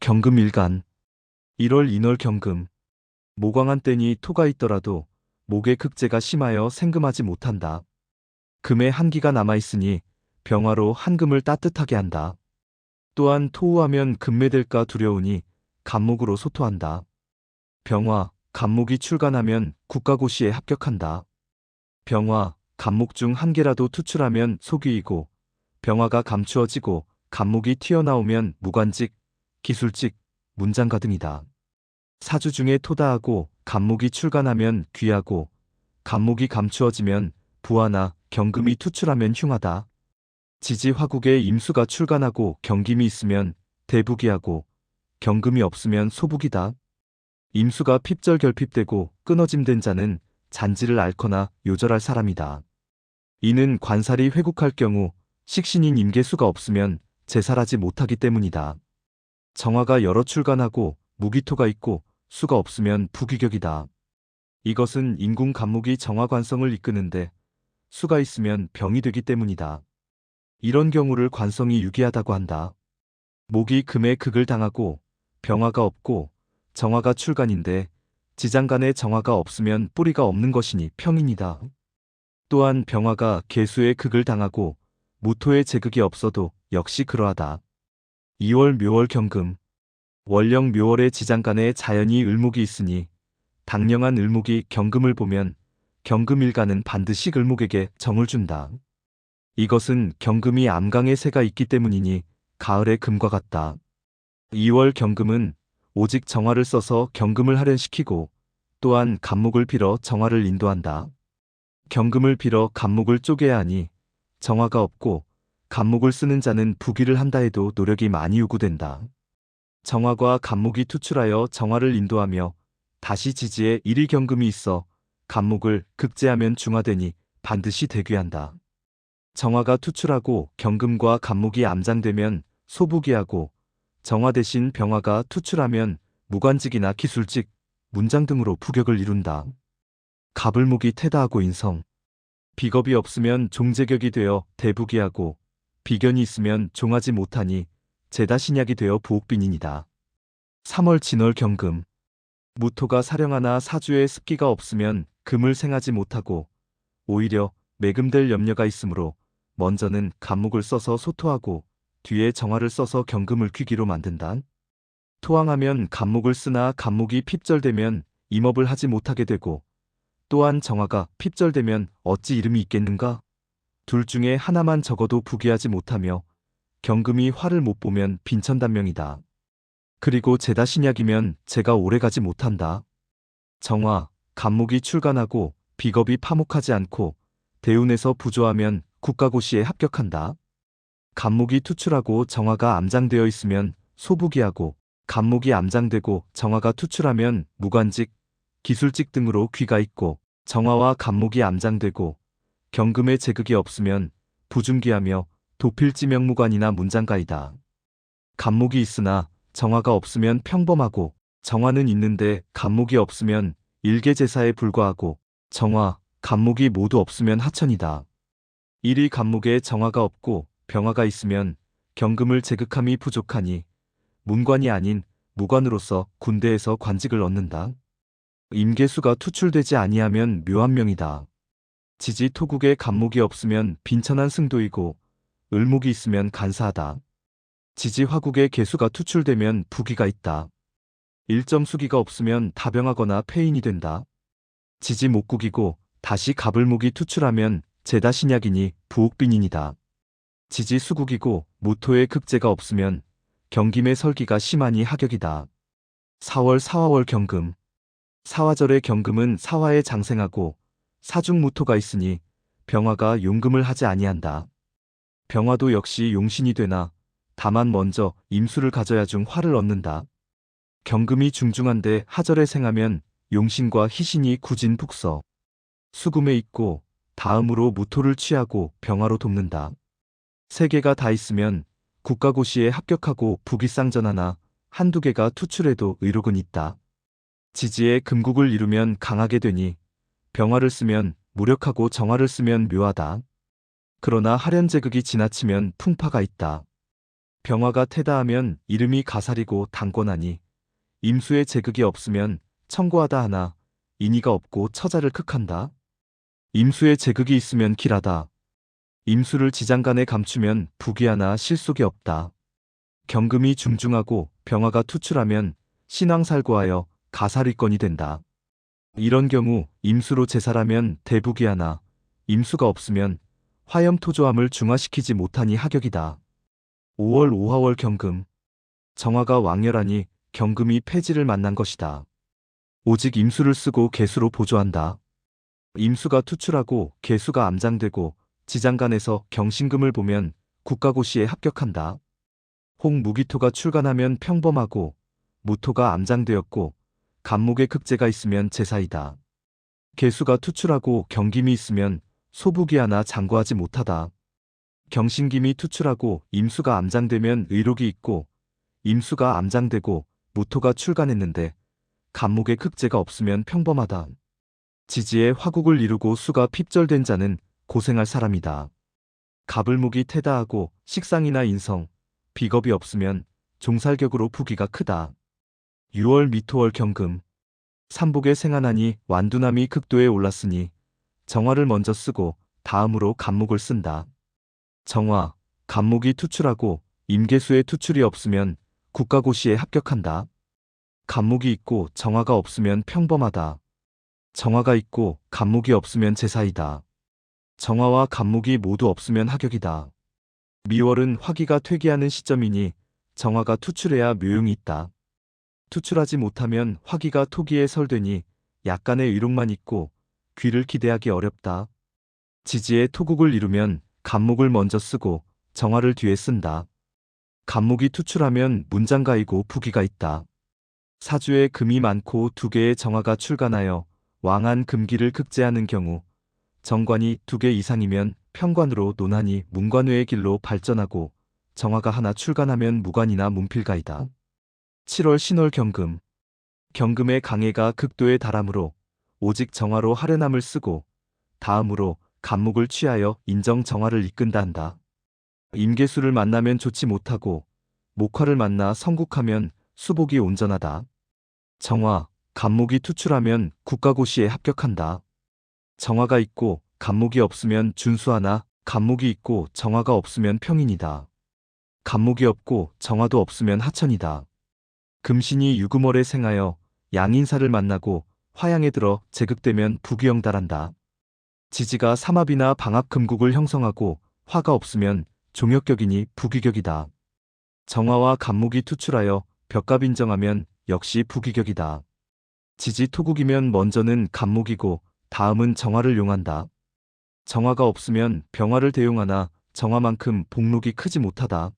경금일간 1월 인월 경금. 모광한 때니 토가 있더라도 목의 극제가 심하여 생금하지 못한다. 금의 한기가 남아있으니 병화로 한금을 따뜻하게 한다. 또한 토우하면 금매될까 두려우니 간목으로 소토한다. 병화, 간목이 출간하면 국가고시에 합격한다. 병화, 간목 중 한 개라도 투출하면 소귀이고, 병화가 감추어지고 간목이 튀어나오면 무관직, 기술직, 문장가 등이다. 사주 중에 토다하고 간목이 출간하면 귀하고, 간목이 감추어지면 부하나 경금이 투출하면 흉하다. 지지 화국에 임수가 출간하고 경김이 있으면 대북이하고, 경금이 없으면 소북이다. 임수가 핍절 결핍되고 끊어짐된 자는 잔지를 앓거나 요절할 사람이다. 이는 관살이 회국할 경우 식신인 임계수가 없으면 제살하지 못하기 때문이다. 정화가 여러 출간하고 무기토가 있고 수가 없으면 부귀격이다. 이것은 인궁 간목이 정화관성을 이끄는데 수가 있으면 병이 되기 때문이다. 이런 경우를 관성이 유기하다고 한다. 목이 금의 극을 당하고 병화가 없고 정화가 출간인데 지장간에 정화가 없으면 뿌리가 없는 것이니 평인이다. 또한 병화가 계수의 극을 당하고 무토의 제극이 없어도 역시 그러하다. 2월 묘월 경금. 월령 묘월의 지장간에 자연히 을목이 있으니 당령한 을목이 경금을 보면 경금일간은 반드시 을목에게 정을 준다. 이것은 경금이 암강에 새가 있기 때문이니 가을의 금과 같다. 2월 경금은 오직 정화를 써서 경금을 할연시키고 또한 간목을 빌어 정화를 인도한다. 경금을 빌어 간목을 쪼개야 하니 정화가 없고 간목을 쓰는 자는 부귀를 한다 해도 노력이 많이 요구된다. 정화과 간목이 투출하여 정화를 인도하며 다시 지지에 일일경금이 있어 간목을 극제하면 중화되니 반드시 대귀한다. 정화가 투출하고 경금과 간목이 암장되면 소부기하고 정화 대신 병화가 투출하면 무관직이나 기술직, 문장 등으로 부격을 이룬다. 갑을목이 태다하고 인성. 비겁이 없으면 종제격이 되어 대부기하고 비견이 있으면 종하지 못하니 제다신약이 되어 부옥빈인이다. 3월 진월 경금. 무토가 사령하나 사주에 습기가 없으면 금을 생하지 못하고 오히려 매금될 염려가 있으므로 먼저는 간목을 써서 소토하고 뒤에 정화를 써서 경금을 귀기로 만든다. 토항하면 간목을 쓰나 간목이 핍절되면 임업을 하지 못하게 되고 또한 정화가 핍절되면 어찌 이름이 있겠는가? 둘 중에 하나만 적어도 부귀하지 못하며 경금이 화를 못 보면 빈천단명이다. 그리고 제다신약이면 제가 오래가지 못한다. 정화, 간목이 출간하고 비겁이 파목하지 않고 대운에서 부조하면 국가고시에 합격한다. 간목이 투출하고 정화가 암장되어 있으면 소부기하고 간목이 암장되고 정화가 투출하면 무관직, 기술직 등으로 귀가 있고 정화와 간목이 암장되고 경금의 제극이 없으면 부중기하며 도필지명무관이나 문장가이다. 간목이 있으나 정화가 없으면 평범하고 정화는 있는데 간목이 없으면 일개제사에 불과하고 정화, 간목이 모두 없으면 하천이다. 일이 간목에 정화가 없고 병화가 있으면 경금을 제극함이 부족하니 문관이 아닌 무관으로서 군대에서 관직을 얻는다. 임계수가 투출되지 아니하면 묘한명이다. 지지 토국에 간목이 없으면 빈천한 승도이고 을목이 있으면 간사하다. 지지 화국에 계수가 투출되면 부귀가 있다. 일점수기가 없으면 다병하거나 폐인이 된다. 지지 목국이고 다시 갑을목이 투출하면 제다신약이니 부옥빈인이다. 지지 수국이고 무토의 극제가 없으면 경김의 설기가 심하니 하격이다. 4월 사화월 경금. 사화절의 경금은 사화에 장생하고 사중무토가 있으니 병화가 용금을 하지 아니한다. 병화도 역시 용신이 되나 다만 먼저 임수를 가져야 중 화를 얻는다. 경금이 중중한데 하절에 생하면 용신과 희신이 구진 북서. 수금에 있고 다음으로 무토를 취하고 병화로 돕는다. 세 개가 다 있으면 국가고시에 합격하고 부귀쌍전하나 한두 개가 투출해도 의록은 있다. 지지에 금국을 이루면 강하게 되니 병화를 쓰면 무력하고 정화를 쓰면 묘하다. 그러나 하련제극이 지나치면 풍파가 있다. 병화가 태다하면 이름이 가살이고 당권하니 임수의 제극이 없으면 청고하다 하나 인의가 없고 처자를 극한다. 임수의 제극이 있으면 길하다. 임수를 지장간에 감추면 부귀하나 실속이 없다. 경금이 중중하고 병화가 투출하면 신왕살구하여 가살위권이 된다. 이런 경우 임수로 제살하면 대부귀하나 임수가 없으면 화염토조함을 중화시키지 못하니 하격이다. 5월 5하월 경금. 정화가 왕렬하니 경금이 폐지를 만난 것이다. 오직 임수를 쓰고 계수로 보조한다. 임수가 투출하고 계수가 암장되고 지장간에서 경신금을 보면 국가고시에 합격한다. 혹 무기토가 출간하면 평범하고 무토가 암장되었고 간목에 극제가 있으면 제사이다. 계수가 투출하고 경김이 있으면 소부기하나 장구하지 못하다. 경신김이 투출하고 임수가 암장되면 의록이 있고 임수가 암장되고 무토가 출간했는데 간목에 극제가 없으면 평범하다. 지지에 화국을 이루고 수가 핍절된 자는 고생할 사람이다. 갑을목이 태다하고 식상이나 인성, 비겁이 없으면 종살격으로 부귀가 크다. 6월 미토월 경금. 삼복에 생하나니 완두남이 극도에 올랐으니 정화를 먼저 쓰고 다음으로 간목을 쓴다. 정화, 간목이 투출하고 임계수의 투출이 없으면 국가고시에 합격한다. 간목이 있고 정화가 없으면 평범하다. 정화가 있고 간목이 없으면 제사이다. 정화와 간목이 모두 없으면 하격이다. 미월은 화기가 퇴기하는 시점이니 정화가 투출해야 묘용이 있다. 투출하지 못하면 화기가 토기에 설되니 약간의 의록만 있고 귀를 기대하기 어렵다. 지지에 토국을 이루면 간목을 먼저 쓰고 정화를 뒤에 쓴다. 간목이 투출하면 문장가이고 부기가 있다. 사주에 금이 많고 두 개의 정화가 출간하여 왕한 금기를 극제하는 경우 정관이 두 개 이상이면 평관으로 논하니 문관외의 길로 발전하고 정화가 하나 출간하면 무관이나 문필가이다. 7월 신월 경금. 경금의 강해가 극도에 달하므로 오직 정화로 하려남을 쓰고 다음으로 간목을 취하여 인정 정화를 이끈다 한다. 임계수를 만나면 좋지 못하고 목화를 만나 성국하면 수복이 온전하다. 정화, 간목이 투출하면 국가고시에 합격한다. 정화가 있고 간목이 없으면 준수하나 간목이 있고 정화가 없으면 평인이다. 간목이 없고 정화도 없으면 하천이다. 금신이 유금월에 생하여 양인사를 만나고 화양에 들어 제극되면 부귀영달한다. 지지가 삼합이나 방합금국을 형성하고 화가 없으면 종역격이니 부귀격이다. 정화와 간목이 투출하여 벽갑 인정하면 역시 부귀격이다. 지지 토국이면 먼저는 간목이고 다음은 정화를 용한다. 정화가 없으면 병화를 대용하나 정화만큼 복록이 크지 못하다.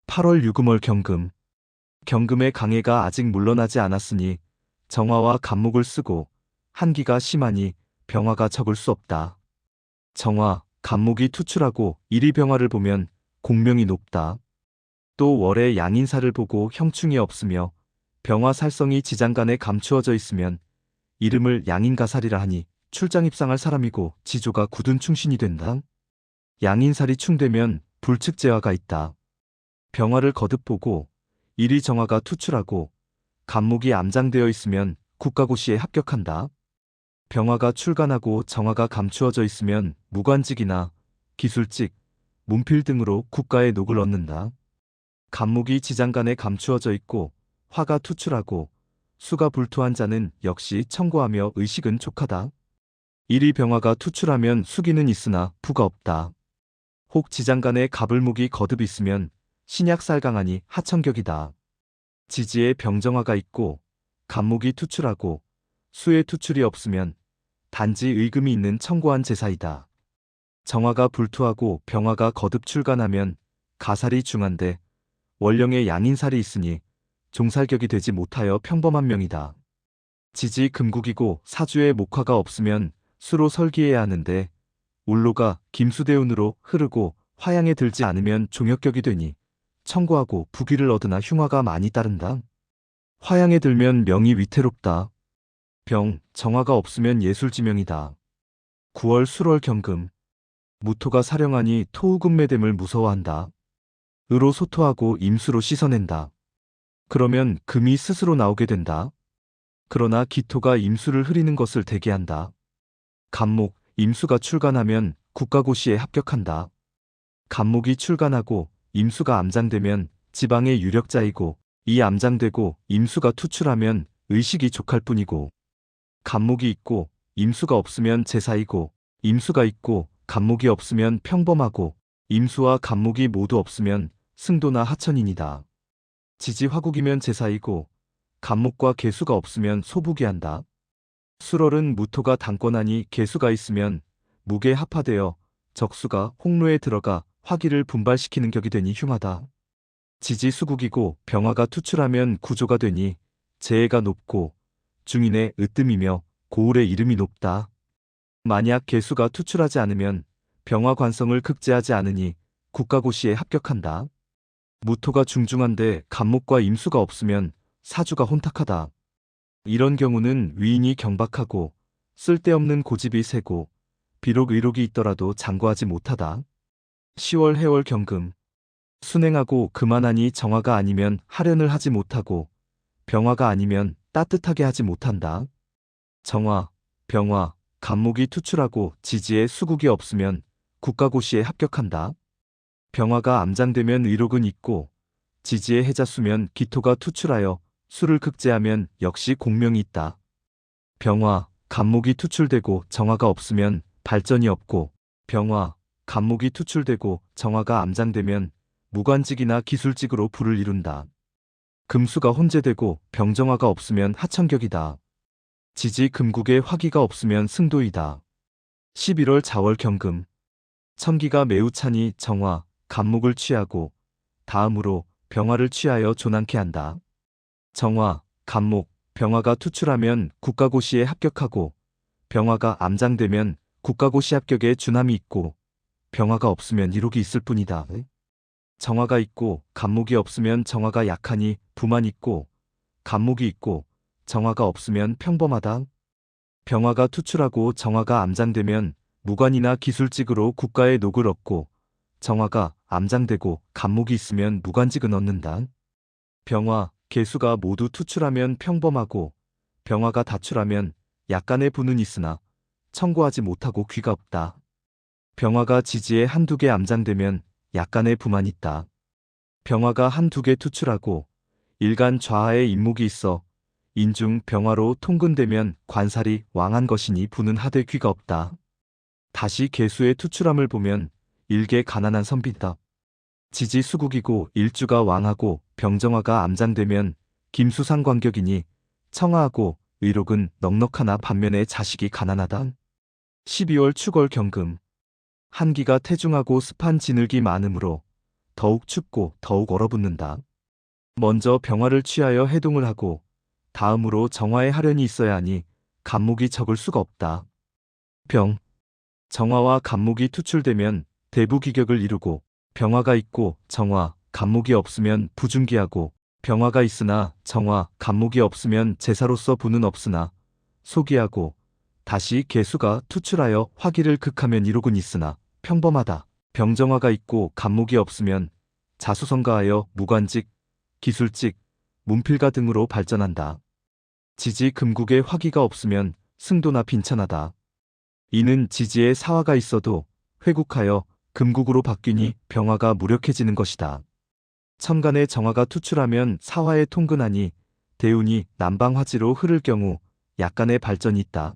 8월 유금월 경금. 경금의 강해가 아직 물러나지 않았으니 정화와 간목을 쓰고 한기가 심하니 병화가 적을 수 없다. 정화, 간목이 투출하고 일이병화를 보면 공명이 높다. 또 월에 양인사를 보고 형충이 없으며 병화 살성이 지장간에 감추어져 있으면 이름을 양인가살이라 하니 출장 입상할 사람이고 지조가 굳은 충신이 된다. 양인살이 충되면 불측재화가 있다. 병화를 거듭 보고 일이 정화가 투출하고 간목이 암장되어 있으면 국가고시에 합격한다. 병화가 출간하고 정화가 감추어져 있으면 무관직이나 기술직, 문필 등으로 국가의 녹을 얻는다. 간목이 지장간에 감추어져 있고 화가 투출하고 수가 불투한 자는 역시 청고하며 의식은 촉하다. 일이 병화가 투출하면 수기는 있으나 부가 없다. 혹 지장간에 갑을목이 거듭 있으면 신약살강하니 하천격이다. 지지에 병정화가 있고 간목이 투출하고 수의 투출이 없으면 단지 의금이 있는 청고한 제사이다. 정화가 불투하고 병화가 거듭 출간하면 가살이 중한데 원령에 양인살이 있으니 종살격이 되지 못하여 평범한 명이다. 지지 금국이고 사주에 목화가 없으면 수로 설기해야 하는데 울로가 김수대운으로 흐르고 화양에 들지 않으면 종역격이 되니 청고하고 부귀를 얻으나 흉화가 많이 따른다. 화양에 들면 명이 위태롭다. 병, 정화가 없으면 예술지명이다. 9월 술월 경금. 무토가 사령하니 토우금매됨을 무서워한다. 으로 소토하고 임수로 씻어낸다. 그러면 금이 스스로 나오게 된다. 그러나 기토가 임수를 흐리는 것을 대기한다. 간목, 임수가 출간하면 국가고시에 합격한다. 간목이 출간하고 임수가 암장되면 지방의 유력자이고, 이 암장되고 임수가 투출하면 의식이 족할 뿐이고, 간목이 있고 임수가 없으면 제사이고, 임수가 있고 간목이 없으면 평범하고, 임수와 간목이 모두 없으면 승도나 하천인이다. 지지 화국이면 제사이고, 간목과 계수가 없으면 소부기한다. 술월은 무토가 당권하니 계수가 있으면 무게 합하되어 적수가 홍로에 들어가 화기를 분발시키는 격이 되니 흉하다. 지지 수국이고 병화가 투출하면 구조가 되니 재해가 높고 중인의 으뜸이며 고울의 이름이 높다. 만약 계수가 투출하지 않으면 병화 관성을 극제하지 않으니 국가고시에 합격한다. 무토가 중중한데 간목과 임수가 없으면 사주가 혼탁하다. 이런 경우는 위인이 경박하고 쓸데없는 고집이 세고 비록 의록이 있더라도 장구하지 못하다. 10월 해월 경금. 순행하고 그만하니 정화가 아니면 하련을 하지 못하고 병화가 아니면 따뜻하게 하지 못한다. 정화, 병화, 간목이 투출하고 지지에 수국이 없으면 국가고시에 합격한다. 병화가 암장되면 의록은 있고 지지에 해자수면 기토가 투출하여 수를 극제하면 역시 공명이 있다. 병화, 간목이 투출되고 정화가 없으면 발전이 없고, 병화, 간목이 투출되고 정화가 암장되면 무관직이나 기술직으로 부를 이룬다. 금수가 혼재되고 병정화가 없으면 하천격이다. 지지 금국에 화기가 없으면 승도이다. 11월 자월 경금. 천기가 매우 차니 정화, 간목을 취하고 다음으로 병화를 취하여 조난케 한다. 정화, 간목, 병화가 투출하면 국가고시에 합격하고, 병화가 암장되면 국가고시 합격에 준함이 있고, 병화가 없으면 이록이 있을 뿐이다. 정화가 있고 간목이 없으면 정화가 약하니 부만 있고, 간목이 있고 정화가 없으면 평범하다. 병화가 투출하고 정화가 암장되면 무관이나 기술직으로 국가의 녹을 얻고, 정화가 암장되고 간목이 있으면 무관직은 얻는다. 병화, 계수가 모두 투출하면 평범하고, 병화가 다출하면 약간의 부는 있으나 청구하지 못하고 귀가 없다. 병화가 지지에 한두 개 암장되면 약간의 부만 있다. 병화가 한두 개 투출하고 일간 좌하에 인목이 있어 인중 병화로 통근되면 관살이 왕한 것이니 부는 하되 귀가 없다. 다시 계수의 투출함을 보면 일개 가난한 선비다. 지지 수국이고 일주가 왕하고 병정화가 암장되면 김수상관격이니 청하하고 의록은 넉넉하나 반면에 자식이 가난하다. 12월 축월 경금. 한기가 태중하고 습한 지늘기 많으므로 더욱 춥고 더욱 얼어붙는다. 먼저 병화를 취하여 해동을 하고 다음으로 정화에 하련이 있어야 하니 간목이 적을 수가 없다. 병. 정화와 간목이 투출되면 대부기격을 이루고, 병화가 있고 정화, 간목이 없으면 부중기하고, 병화가 있으나 정화, 간목이 없으면 제사로서 부는 없으나 소기하고, 다시 계수가 투출하여 화기를 극하면 이록은 있으나 평범하다. 병정화가 있고 간목이 없으면 자수성가하여 무관직, 기술직, 문필가 등으로 발전한다. 지지 금국에 화기가 없으면 승도나 빈천하다. 이는 지지에 사화가 있어도 회국하여 금국으로 바뀌니 병화가 무력해지는 것이다. 천간에 정화가 투출하면 사화에 통근하니 대운이 남방화지로 흐를 경우 약간의 발전이 있다.